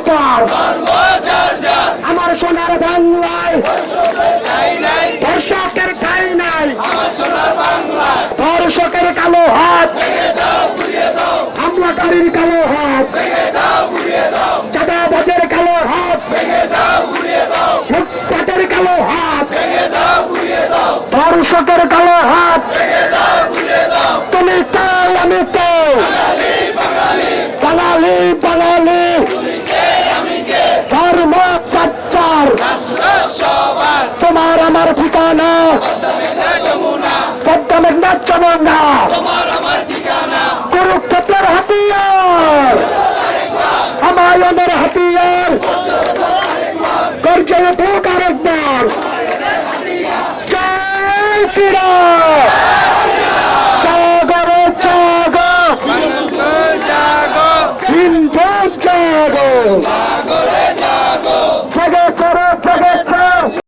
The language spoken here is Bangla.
চার আমার সোনার বাংলায় ধর্ষকের ঠাই নাই, ধর্ষকের কালো হাত, হামলাকারীর কালো হাত, চাঁদাবাজের কালো হাত, লুটপাটের কালো হাত, ধর্ষকের কালো হাত। তুমি চাই আমি চাই, বাঙালি বাঙালি ধর্ম চার, তোমার আমার ঠিকানা পদ্মা মেঘনা যমুনা, কুরুক্ষেত্রের হাতিয়ার, হুমায়ুনের হাতিয়ার, গর্জে উঠুক আরেকবার জয় শ্রীরাম। জাগো জাগো হিন্দু জাগো।